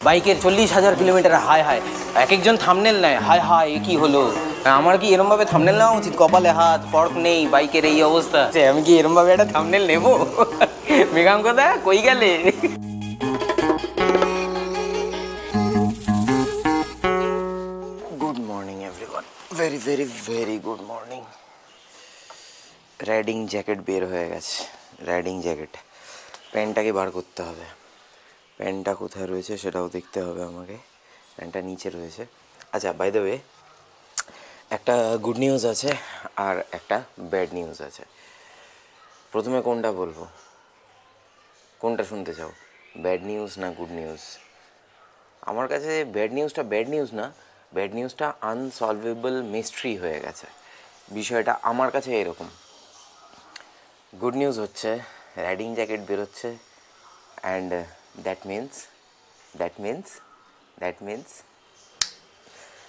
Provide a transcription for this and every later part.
বাইকের 40,000 কিলোমিটার। হায় হায়, এক একজন থাম্বনেল নেয়, হায় হায় এ কি হলো। আমার কি এরমভাবে থাম্বনেল নেওয়া উচিত? কপালে হাত, ফর্ক নেই, বাইকের এই অবস্থা, আমি কি এরমভাবে একটা থাম্বনেল নেবো? মেঘাঙ্কদা কই গেলে? Good morning everyone, very very very good morning. Riding jacket বের হয়ে গেছে, রাইডিং জ্যাকেট। প্যান্টটাকে বার করতে হবে, প্যান্টটা কোথায় রয়েছে সেটাও দেখতে হবে আমাকে। প্যান্টটা নিচে রয়েছে। আচ্ছা, বাই দ্য ওয়ে, একটা গুড নিউজ আছে আর একটা ব্যাড নিউজ আছে। প্রথমে কোনটা বলবো, কোনটা শুনতে চাও, ব্যাড নিউজ না গুড নিউজ? আমার কাছে ব্যাড নিউজটা ব্যাড নিউজ না, ব্যাড নিউজটা আনসলভেবল মিস্ট্রি হয়ে গেছে। বিষয়টা আমার কাছে এরকম। গুড নিউজ হচ্ছে রাইডিং জ্যাকেট বেরোচ্ছে, and that means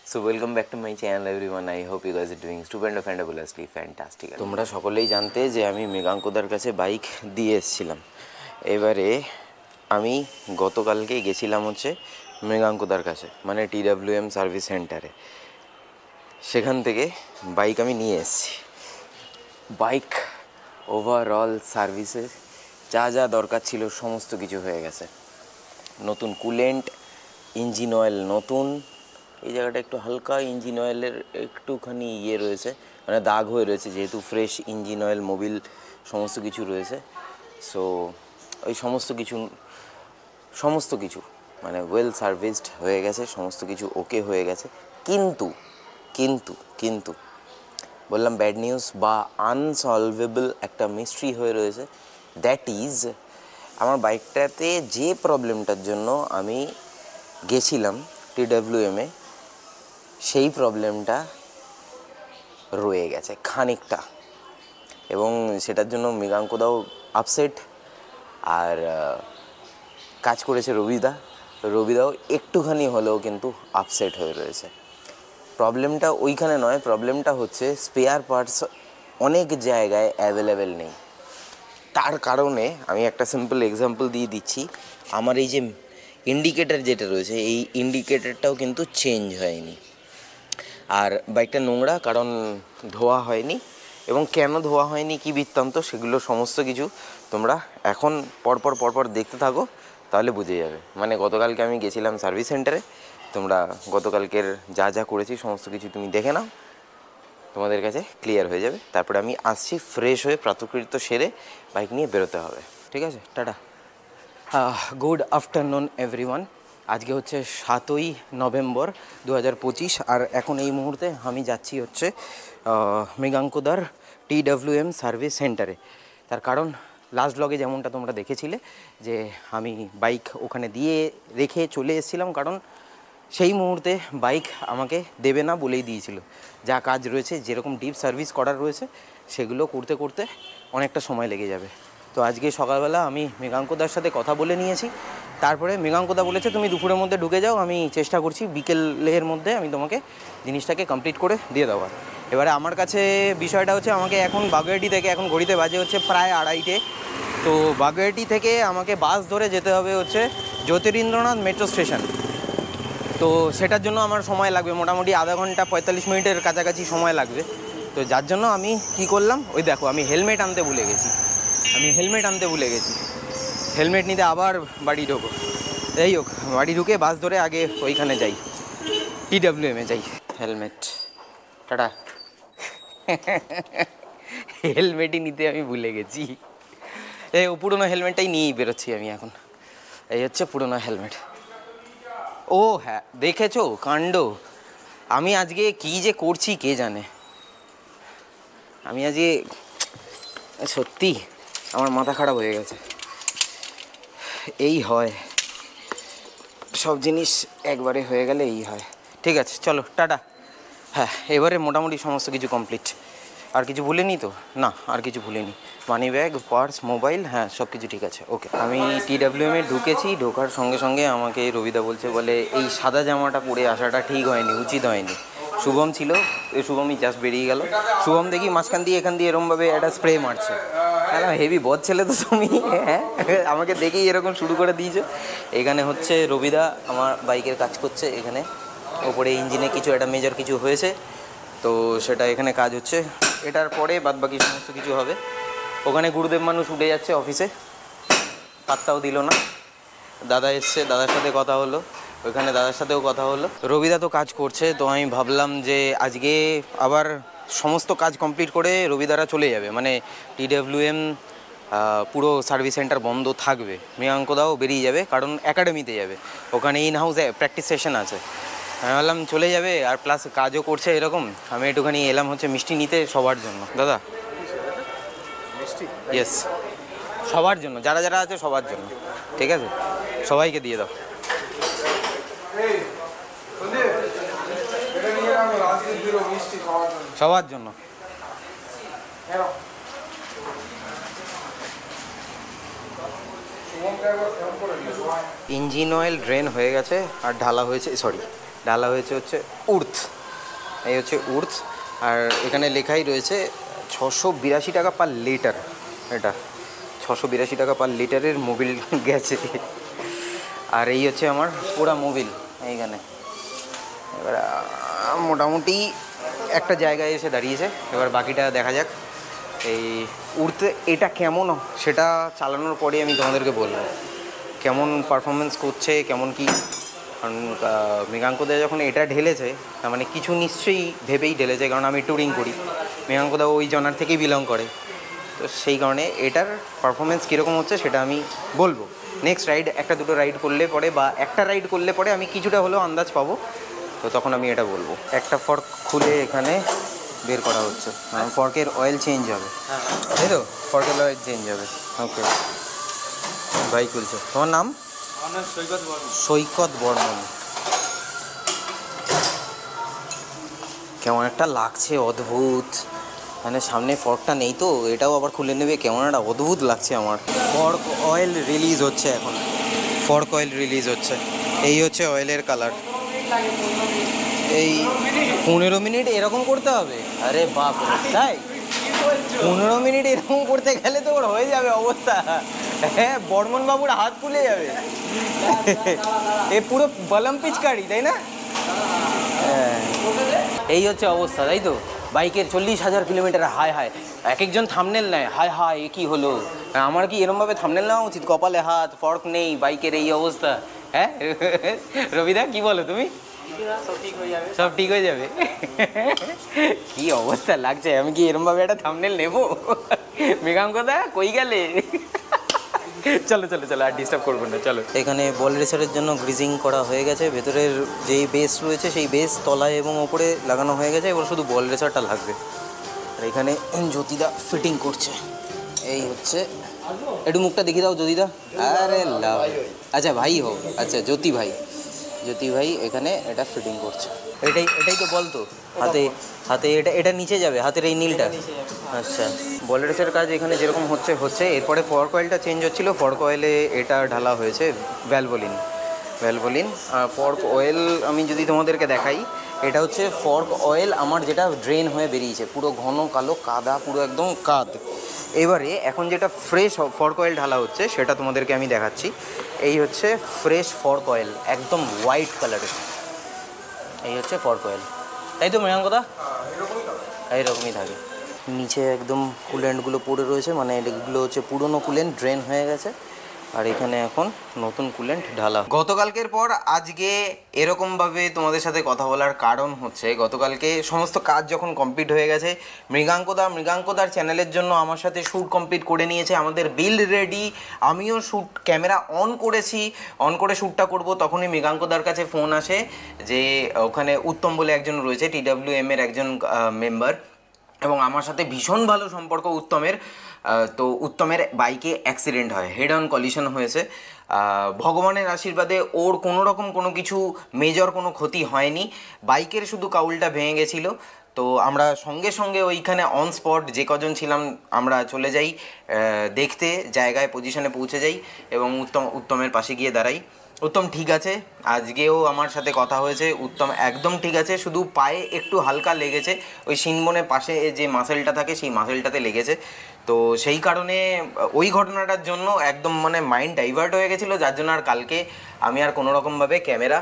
so welcome back to my channel everyone. I hope you guys are doing stupend and fabulously fantastic. তোমরা সকলেই জানতে যে আমি মেঘাঙ্কদার কাছে বাইক দিয়ে এসেছিলাম। এবারে আমি গতকালকেই গেছিলাম হচ্ছে মেঘাঙ্কদার কাছে, মানে TWM সার্ভিস সেন্টারে। সেখান থেকে বাইক আমি নিয়ে এসেছি। বাইক ওভারঅল সার্ভিসে যা যা দরকার ছিল সমস্ত কিছু হয়ে গেছে। নতুন কুলেন্ট, ইঞ্জিন অয়েল নতুন, এই জায়গাটা একটু হালকা ইঞ্জিন অয়েলের একটুখানি রয়েছে, মানে দাগ হয়ে রয়েছে, যেহেতু ফ্রেশ ইঞ্জিন অয়েল মোবিল সমস্ত কিছু রয়েছে। সো ওই সমস্ত কিছু মানে ওয়েল সার্ভিসড হয়ে গেছে, সমস্ত কিছু ওকে হয়ে গেছে। কিন্তু কিন্তু কিন্তু বললাম ব্যাড নিউজ বা আনসলভেবল একটা মিস্ট্রি হয়ে রয়েছে। দ্যাট ইজ, আমার বাইকটাতে যে প্রবলেমটার জন্য আমি গেছিলাম TWM-এ, সেই প্রবলেমটা রয়ে গেছে খানিকটা, এবং সেটার জন্য মেঘাঙ্কদাও আপসেট। আর কাজ করেছে রবিদাও একটুখানি হলেও কিন্তু আপসেট হয়ে রয়েছে। প্রবলেমটা ওইখানে নয়, প্রবলেমটা হচ্ছে স্পেয়ার পার্টস অনেক জায়গায় অ্যাভেলেবেল নেই। তার কারণে আমি একটা সিম্পল এক্সাম্পল দিয়ে দিচ্ছি। আমার এই যে ইন্ডিকেটার যেটা রয়েছে, এই ইন্ডিকেটারটাও কিন্তু চেঞ্জ হয়নি। আর বাইকটা নোংরা, কারণ ধোয়া হয়নি। এবং কেন ধোয়া হয়নি, কী বৃত্তান্ত, সেগুলো সমস্ত কিছু তোমরা এখন পরপর দেখতে থাকো, তাহলে বুঝে যাবে। মানে গতকালকে আমি গেছিলাম সার্ভিস সেন্টারে, তোমরা গতকালকের যা যা করেছি সমস্ত কিছু তুমি দেখে নাও, তোমাদের কাছে ক্লিয়ার হয়ে যাবে। তারপরে আমি আসছি ফ্রেশ হয়ে, প্রাতঃকৃত্য সেরে বাইক নিয়ে বেরোতে হবে। ঠিক আছে, টাটা। Good afternoon everyone. আজকে হচ্ছে 7ই নভেম্বর 2025, আর এখন এই মুহূর্তে আমি যাচ্ছি হচ্ছে মেঘাঙ্কদার TWM সার্ভিস সেন্টারে। তার কারণ লাস্ট ব্লগে যেমনটা তোমরা দেখেছিলে যে আমি বাইক ওখানে দিয়ে রেখে চলে এসেছিলাম, কারণ সেই মুহূর্তে বাইক আমাকে দেবে না বলেই দিয়েছিল। যা কাজ রয়েছে, যেরকম ডিপ সার্ভিস করার রয়েছে, সেগুলো করতে করতে অনেকটা সময় লেগে যাবে। তো আজকে সকালবেলা আমি মেঘাঙ্কদার সাথে কথা বলে নিয়েছি। তারপরে মেঘাঙ্কদা বলেছে তুমি দুপুরের মধ্যে ঢুকে যাও, আমি চেষ্টা করছি বিকেলের মধ্যে আমি তোমাকে জিনিসটাকে কমপ্লিট করে দিয়ে দেওয়ার। এবারে আমার কাছে বিষয়টা হচ্ছে, আমাকে এখন বাগুইআটি থেকে, এখন ঘড়িতে বাজে হচ্ছে প্রায় 2:30, তো বাগুইআটি থেকে আমাকে বাস ধরে যেতে হবে হচ্ছে জ্যোতিরিন্দ্রনাথ মেট্রো স্টেশন। তো সেটার জন্য আমার সময় লাগবে মোটামুটি আধা ঘন্টা 45 মিনিটের কাছাকাছি সময় লাগবে। তো যার জন্য আমি কি করলাম, ওই দেখো আমি হেলমেট আনতে ভুলে গেছি, হেলমেট নিতে আবার বাড়ি ঢোকো। যাই হোক, বাড়ি ঢুকে বাস ধরে আগে ওইখানে যাই, TWM-এ যাই। Helmet, tata. হেলমেটই নিতে আমি ভুলে গেছি। এই পুরোনো হেলমেটটাই নিয়েই বেরোচ্ছি আমি এখন। এই হচ্ছে পুরোনো হেলমেট। ও হ্যাঁ, দেখেছো কাণ্ড, আমি আজকে কী যে করছি কে জানে। আমি আজকে সত্যি আমার মাথা খারাপ হয়ে গেছে। এই হয়, সব জিনিস একবারে হয়ে গেলে এই হয়। ঠিক আছে, চলো টাটা। হ্যাঁ, এবারে মোটামুটি সমস্ত কিছু কমপ্লিট। আর কিছু ভুলিনি তো? না, আর কিছু ভুলিনি। মানি ব্যাগ, পার্স, মোবাইল, হ্যাঁ সব কিছু ঠিক আছে, ওকে। আমি TWM-এ ঢুকেছি, ঢোকার সঙ্গে সঙ্গে আমাকে রবিদা বলে এই সাদা জামাটা পরে আসাটা ঠিক হয়নি, উচিত হয়নি। শুভম ছিল, শুভমই জাস্ট বেরিয়ে গেল। শুভম দেখি মাঝখান দিয়ে এখান দিয়ে এরমভাবে একটা স্প্রে মারছে। হেভি বদ ছেলে তো তুমি, হ্যাঁ আমাকে দেখেই এরকম শুরু করে দিয়েছো। এখানে হচ্ছে রবিদা আমার বাইকের কাজ করছে, এখানে ওপরে ইঞ্জিনে কিছু একটা মেজর কিছু হয়েছে, তো সেটা এখানে কাজ হচ্ছে। এটার পরে বাদবাকি সমস্ত কিছু হবে। ওখানে গুরুদেব মানুষ উঠে যাচ্ছে অফিসে, পাত্তাও দিল না। দাদা এসছে, দাদার সাথে কথা হলো, ওইখানে দাদার সাথেও কথা হলো। রবিদা তো কাজ করছে, তো আমি ভাবলাম যে আজকে আবার সমস্ত কাজ কমপ্লিট করে রবিদারা চলে যাবে, মানে TWM পুরো সার্ভিস সেন্টার বন্ধ থাকবে, মৃগাঙ্কদাও বেরিয়ে যাবে কারণ একাডেমিতে যাবে, ওখানে ইন হাউসে প্র্যাকটিস সেশন আছে। আমি ভাবলাম চলে যাবে, আর প্লাস কাজও করছে এরকম। আমি একটুখানি এলাম হচ্ছে মিষ্টি নিতে সবার জন্য। দাদা ইয়েস, সবার জন্য, যারা যারা আছে সবার জন্য, ঠিক আছে, সবাইকে দিয়ে দাও। সবার জন্য। ইঞ্জিন অয়েল ড্রেন হয়ে গেছে আর ঢালা হয়েছে, ঢালা হয়েছে হচ্ছে উর্থ, এই হচ্ছে উর্থ। আর এখানে লেখাই রয়েছে 682 টাকা পার লিটার, এটা 682 টাকা পার লিটারের মোবিল গেছে। আর এই হচ্ছে আমার পুরা মোবিল এইখানে। এবার মোটামুটি একটা জায়গায় এসে দাঁড়িয়েছে, এবার বাকিটা দেখা যাক। এই উড়তে এটা কেমন সেটা চালানোর পরে আমি তোমাদেরকে বলবো কেমন পারফরমেন্স করছে, কেমন কি। কারণ মৃগাঙ্কদা যখন এটা ঢেলেছে, তার মানে কিছু নিশ্চয়ই ভেবেই ঢেলেছে, কারণ আমি ট্যুরিং করি, মৃগাঙ্কদা ওই জনার থেকেই বিলং করে, তো সেই কারণে এটার পারফরমেন্স কীরকম হচ্ছে সেটা আমি বলবো। নেক্সট রাইড একটা দুটো রাইড করলে পরে, বা একটা রাইড করলে পরে আমি কিছুটা হলেও আন্দাজ পাবো, তো তখন আমি এটা বলবো। একটা ফর্ক খুলে এখানে বের করা হচ্ছে, মানে ফর্কের অয়েল চেঞ্জ হবে, তাই তো? ফর্কের অয়েল চেঞ্জ হবে, ওকে। ভাই খুলছে, তোমার নাম? সৈকত বর্মন। কেমন একটা লাগছে, অদ্ভুত, মানে সামনে ফর্কটা নেই তো, এটাও আবার খুলে নেবে, কেমন একটা অদ্ভুত লাগছে আমার। ফর্ক অয়েল রিলিজ হচ্ছে এখন, ফর্ক অয়েল রিলিজ হচ্ছে, এই হচ্ছে অয়েলের কালার। এই 15 মিনিট এরকম করতে হবে? আরে বাপ, তাই 15 মিনিট এরকম করতে গেলে তো ওর হয়ে যাবে অবস্থা, হ্যাঁ বর্মন বাবুর হাত খুলে যাবে। এ পুরো বলম পিচকারি, তাই না? হ্যাঁ, এই হচ্ছে অবস্থা, তাই তো? বাইকের 40,000 কিলোমিটার, হায় হায়। এক একজন থামনেল নেয়, হায় হায় এ কী হলো, আমার কি এরমভাবে থামনেল নেওয়া উচিত? কপালে হাত, ফর্ক নেই, বাইকের এই অবস্থা, হ্যাঁ? রবিদা কি বলো তুমি? সব ঠিক হয়ে যাবে। কি অবস্থা লাগছে, আমি কি এরমভাবে একটা থামনেল নেবো? মৃগাঙ্কদা কই গেলে? চলো চলো চলো, আর ডিস্টার্ব করবো না, চলো। এখানে বল রেসারের জন্য গ্রিজিং করা হয়ে গেছে, ভেতরের যেই বেস রয়েছে সেই বেস তলায় এবং ওপরে লাগানো হয়ে গেছে, এবার শুধু বল রেসারটা লাগবে। আর এখানে জ্যোতিদা ফিটিং করছে, এই হচ্ছে। একটু মুখটা দেখিয়ে দাও জ্যোতিদা। আরে লাভ, আচ্ছা ভাই হো, আচ্ছা জ্যোতি ভাই, জ্যোতি ভাই এখানে এটা ফিটিং করছে। এটাই তো বল তো, হাতে হাতে এটা নিচে যাবে, হাতের এই নীলটা। আচ্ছা, বল রেসের কাজ এখানে যেরকম হচ্ছে। এরপরে ফর্ক অয়েলটা চেঞ্জ হচ্ছিলো, ফর্ক অয়েলে এটা ঢালা হয়েছে ভ্যালভোলিন। ফর্ক অয়েল আমি যদি তোমাদেরকে দেখাই, এটা হচ্ছে ফর্ক অয়েল আমার যেটা ড্রেন হয়ে বেরিয়েছে, পুরো ঘন কালো কাদা, পুরো একদম কাদ। এবারে এখন যেটা ফ্রেশ ফর্ক অয়েল ঢালা হচ্ছে সেটা তোমাদেরকে আমি দেখাচ্ছি। এই হচ্ছে ফ্রেশ ফর্ক অয়েল, একদম হোয়াইট কালারের, এই হচ্ছে ফর্ক অয়েল, তাই তো মৃগাঙ্কদা? এইরকমই থাকে। নিচে একদম কুলেন্টগুলো পড়ে রয়েছে, মানে এগুলো হচ্ছে পুরনো কুলেন্ট, ড্রেন হয়ে গেছে, আর এখানে এখন নতুন কুলেন্ট ঢালা। গতকালকের পর আজকে এরকমভাবে তোমাদের সাথে কথা বলার কারণ হচ্ছে, গতকালকে সমস্ত কাজ যখন কমপ্লিট হয়ে গেছে, মৃগাঙ্কদার চ্যানেলের জন্য আমার সাথে শ্যুট কমপ্লিট করে নিয়েছে, আমাদের বিল্ড রেডি, আমিও শ্যুট ক্যামেরা অন করেছি, অন করে শ্যুটটা করব, তখনই মৃগাঙ্কদার কাছে ফোন আসে যে ওখানে উত্তম বলে একজন রয়েছে, TWM এর একজন মেম্বার, এবং আমার সাথে ভীষণ ভালো সম্পর্ক উত্তমের। তো উত্তমের বাইকে অ্যাক্সিডেন্ট হয়, হেড অন কলিশন হয়েছে। ভগবানের আশীর্বাদে ওর কোনো রকম কোনো কিছু মেজর কোনো ক্ষতি হয়নি, বাইকের শুধু কাউলটা ভেঙে গেছিলো। তো আমরা সঙ্গে সঙ্গে ওইখানে অন স্পট যে কজন ছিলাম আমরা চলে যাই দেখতে, জায়গায় পজিশনে পৌঁছে যাই এবং উত্তমের পাশে গিয়ে দাঁড়াই। উত্তম ঠিক আছে, আজকেও আমার সাথে কথা হয়েছে, উত্তম একদম ঠিক আছে, শুধু পায়ে একটু হালকা লেগেছে, ওই শিনবনের পাশে যে মাসেলটা থাকে সেই মাসেলটাতে লেগেছে। তো সেই কারণে ওই ঘটনাটার জন্য একদম মানে মাইন্ড ডাইভার্ট হয়ে গেছিলো, যার জন্য আর কালকে আমি আর কোনো রকমভাবে ক্যামেরা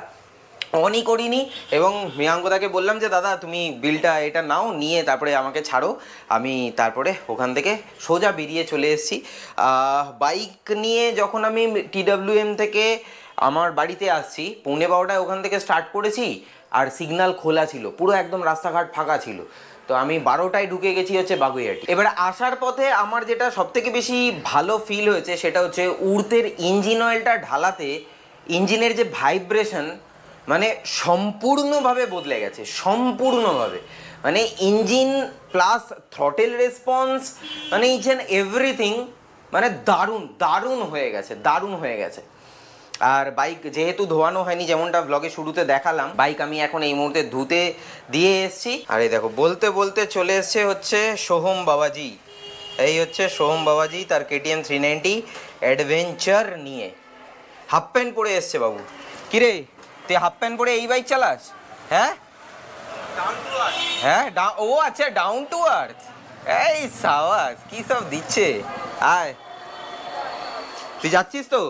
অনই করিনি। এবং মৃগাঙ্কদাকে বললাম যে দাদা তুমি বিলটা এটা নাও, নিয়ে তারপরে আমাকে ছাড়ো। আমি তারপরে ওখান থেকে সোজা বেরিয়ে চলে এসেছি। বাইক নিয়ে যখন আমি TWM থেকে আমার বাড়িতে আসছি 11:15 ওখান থেকে স্টার্ট করেছি, আর সিগন্যাল খোলা ছিল, পুরো একদম রাস্তাঘাট ফাঁকা ছিল। তো আমি 12টায় ঢুকে গেছি হচ্ছে বাগুইহাটি। এবার আসার পথে আমার যেটা সবথেকে বেশি ভালো ফিল হয়েছে সেটা হচ্ছে উর্তের ইঞ্জিন অয়েলটা ঢালাতে ইঞ্জিনের যে ভাইব্রেশন মানে সম্পূর্ণভাবে বদলে গেছে, সম্পূর্ণভাবে। মানে ইঞ্জিন প্লাস থ্রটেল রেসপন্স মানে ইচ অ্যান্ড এভরিথিং মানে দারুণ দারুণ হয়ে গেছে, দারুণ হয়ে গেছে। আর বাইক যেহেতু ধোয়ানো হয়নি, যেমনটা ব্লগে শুরুতে দেখালাম, বাইক আমি এখন এই মুহূর্তে ধুতে দিয়ে এসেছি। আর এই দেখো বলতে বলতে চলে এসছে হচ্ছে সোহম বাবাজি। এই হচ্ছে সোহম বাবাজি, তার KTM 390 অ্যাডভেঞ্চার নিয়ে হাফ প্যান্ট পরে এসছে। বাবু কিরে তুই হাফ প্যান্ট পরে এই বাইক চালাস? হ্যাঁ হ্যাঁ, ও আচ্ছা, ডাউন টু আর্থ। এই সাবাস, কি সব দিচ্ছে। আয়, তুই যাচ্ছিস তো?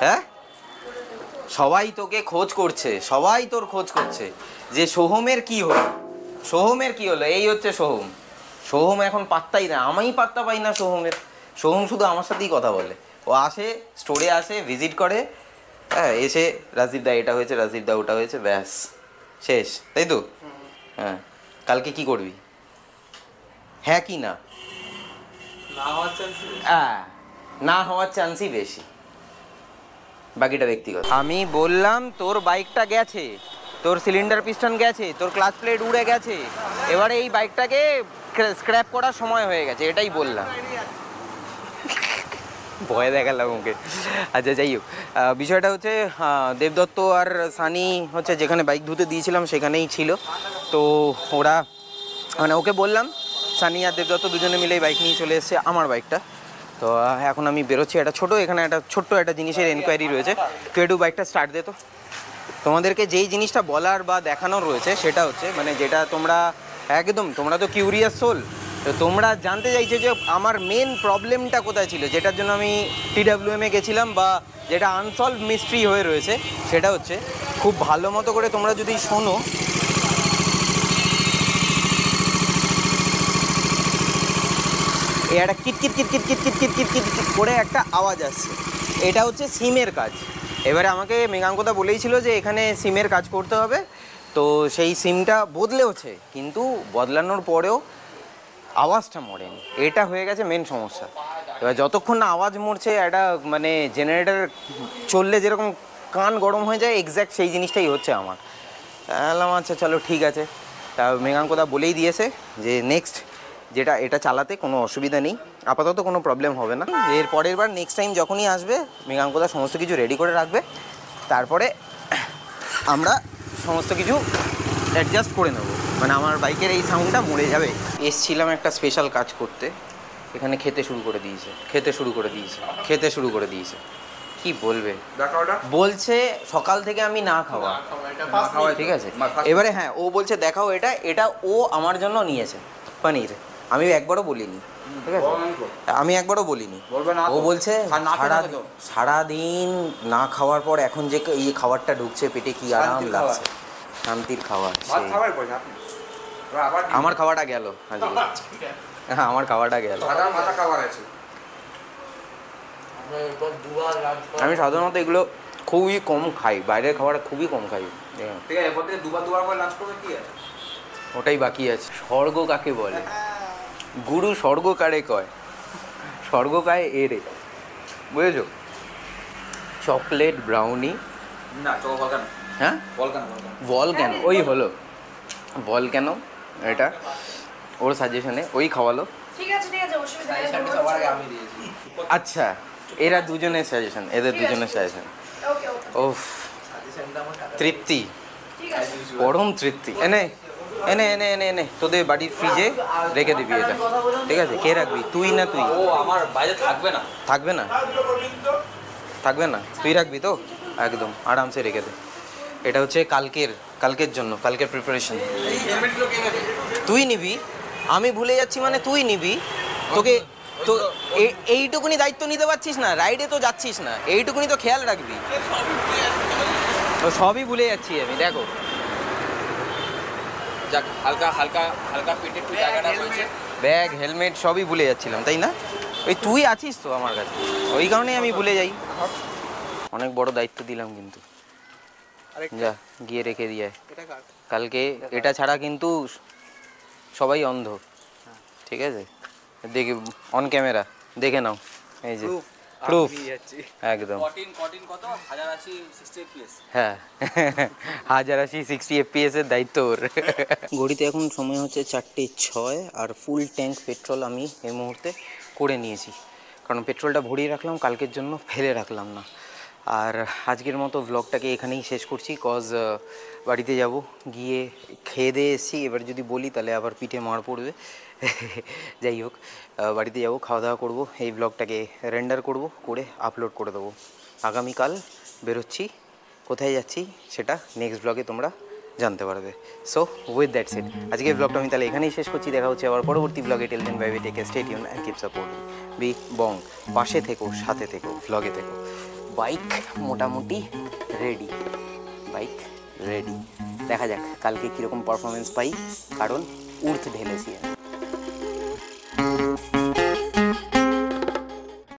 হ্যাঁ, সবাই তোকে খোঁজ করছে, সবাই তোর খোঁজ করছে যে সোহমের কি হলো, সোহমের কি হলো। এই হচ্ছে সোহম। সোহম এখন পাত্তাই না, আমি পাত্তা পাই না সোহমের। সোহম শুধু আমার সাথেই কথা বলে। ও আসে, স্টোরে আসে, ভিজিট করে, হ্যাঁ, এসে রাজদীপ দা এটা হয়েছে, রাজদীপ দা ওটা হয়েছে, ব্যাস শেষ, তাই তো? হ্যাঁ, কালকে কি করবি? হ্যাঁ কি না? হ্যাঁ, না হওয়ার চান্সই বেশি, বাকিটা ব্যক্তিগত। আমি বললাম তোর বাইকটা গেছে, তোর সিলিন্ডার পিস্টন গেছে, তোর ক্লাচ প্লেট উড়ে গেছে, এবারে এই বাইকটাকে স্ক্র্যাপ করার সময় হয়ে গেছে, এটাই বললাম। ভয় দেখালাম ওকে। আচ্ছা যাই হোক, বিষয়টা হচ্ছে দেবদত্ত আর সানি হচ্ছে যেখানে বাইক ধুতে দিয়েছিলাম সেখানেই ছিল। তো ওরা মানে ওকে বললাম, সানি আর দেবদত্ত দুজনে মিলেই বাইক নিয়ে চলে এসেছে আমার বাইকটা। তো এখন আমি বেরোচ্ছি। একটা ছোটো এখানে একটা ছোট্ট একটা জিনিসের এনকোয়ারি রয়েছে, তুই একটু বাইকটা স্টার্ট দে তো। তোমাদেরকে যেই জিনিসটা বলার বা দেখানোর রয়েছে সেটা হচ্ছে মানে যেটা তোমরা একদম, তোমরা তো কিউরিয়াস সোল, তো তোমরা জানতে চাইছো যে আমার মেন প্রবলেমটা কোথায় ছিল, যেটার জন্য আমি TWM-এ গেছিলাম বা যেটা আনসলভ মিস্ট্রি হয়ে রয়েছে। সেটা হচ্ছে খুব ভালো মতো করে তোমরা যদি শোনো, একটা কিটকিট কিটকিট কিটকিট কিটকিট কিটকিট করে একটা আওয়াজ আসছে, এটা হচ্ছে সিমের কাজ। এবারে আমাকে মৃগাঙ্কদা বলেইছিল যে এখানে সিমের কাজ করতে হবে, তো সেই সিমটা বদলেওছে, কিন্তু বদলানোর পরেও আওয়াজটা মরেনি, এটা হয়ে গেছে মেন সমস্যা। এবার যতক্ষণ না আওয়াজ মরছে, একটা মানে জেনারেটর চললে যেরকম কান গরম হয়ে যায়, এক্স্যাক্ট সেই জিনিসটাই হচ্ছে আমার। বললাম আচ্ছা চলো ঠিক আছে। তা মৃগাঙ্কদা বলেই দিয়েছে যে নেক্সট যেটা এটা চালাতে কোনো অসুবিধা নেই, আপাতত কোনো প্রবলেম হবে না। এর পরের বার নেক্সট টাইম যখনই আসবে মৃগাঙ্কদা সমস্ত কিছু রেডি করে রাখবে, তারপরে আমরা সমস্ত কিছু অ্যাডজাস্ট করে নেব। মানে আমার বাইকের এই সাউন্ডটা মরে যাবে। এসছিলাম একটা স্পেশাল কাজ করতে, এখানে খেতে শুরু করে দিয়েছে, খেতে শুরু করে দিয়েছে, খেতে শুরু করে দিয়েছে। কি বলবে, বলছে সকাল থেকে আমি না খাওয়া, ঠিক আছে। এবারে হ্যাঁ, ও বলছে দেখাও এটা, এটা ও আমার জন্য নিয়েছে পনির, আমি একবারও বলিনি, ঠিক আছে, আমি একবারও বলিনি। ও বলছে সারাদিন না খাওয়ার পর এখন যে এই খাবারটা ঢুকছে পেটে, কি আরাম লাগছে, শান্তির খাবার। আমার খাওয়াটা গেল আজকে, হ্যাঁ আমার খাওয়াটা গেল। আমি সাধারণত এগুলো খুবই কম খাই, বাইরের খাবারটা খুবই কম খাই। ওটাই বাকি আছে। স্বর্গ কাকে বলে, গুরু স্বর্গ কারে কয়, স্বর্গ কায় এরে, বুঝেছো? চকলেট ব্রাউনি, হ্যাঁ বল কেন, ওই হলো বল কেন, এটা ওর সাজেশনে ওই খাওয়ালো। আচ্ছা এরা দুজনের সাজেশন, এদের দুজনের সাজেশন। ও তৃপ্তি, পরম তৃপ্তি। এনে এনে এনে এনে এনে তোদের বাড়ির ফ্রিজে রেখে দিবি এটা, ঠিক আছে? কে রাখবি, তুই না তুই? ও আমার বাইরে থাকবে না, থাকবে না, থাকবে না, তুই রাখবি তো? একদম আরামসে রেখে দে। এটা হচ্ছে কালকের জন্য, কালকের প্রিপারেশন। তুই নিবি, আমি ভুলে যাচ্ছি মানে তুই নিবি, তোকে তো এইটুকুনি দায়িত্ব নিতে পারছিস না, রাইডে তো যাচ্ছিস না, এইটুকুনি তো খেয়াল রাখবি। তো সবই ভুলে যাচ্ছি আমি, দেখো। যাক, হালকা হালকা হালকা পেটে একটু জায়গাটা হয়েছে। ব্যাগ হেলমেট সবই ভুলে যাচ্ছিলাম, তাই না? ওই তুই আছিস তো আমার কাছে, ওই কারণেই আমি ভুলে যাই। অনেক বড় দায়িত্ব দিলাম কিন্তু, যা গিয়ে রেখে দিয়ে কালকে। এটা ছাড়া কিন্তু সবাই অন্ধ, ঠিক আছে? দেখে অন ক্যামেরা দেখে নাও, এই যে প্রুফ একদম। কত 1080 60 fps। হ্যাঁ 1080 60 fps এর দায়িত্ব ওর। ঘড়িতে এখন সময় হচ্ছে 4:06 আর ফুল ট্যাঙ্ক পেট্রোল আমি এই মুহূর্তে করে নিয়েছি, কারণ পেট্রোলটা ভরিয়ে রাখলাম, কালকের জন্য ফেলে রাখলাম না। আর আজকের মতো ভ্লগটাকে এখানেই শেষ করছি, কজ বাড়িতে যাব, গিয়ে খেয়ে দিয়ে এসেছি। এবার যদি বলি তাহলে আবার পিঠে মার পড়বে। যাই হোক, বাড়িতে যাব, খাওয়া দাওয়া করবো, এই ব্লগটাকে রেন্ডার করব, করে আপলোড করে দেবো। আগামীকাল বেরোচ্ছি, কোথায় যাচ্ছি সেটা নেক্সট ব্লগে তোমরা জানতে পারবে। সো উইথ দ্যাটস ইট, আজকের ব্লগটা আমি তাহলে এখানেই শেষ করছি। দেখা হচ্ছে আবার পরবর্তী ব্লগে। Till then bye bye, take care, stay tune and keep supporting B Bong. পাশে থেকো, সাথে থেকো, ব্লগে থেকো। বাইক মোটামুটি রেডি, বাইক রেডি। দেখা যাক কালকে কীরকম পারফরমেন্স পাই, কারণ উর্থ ঢেলেছি আমি।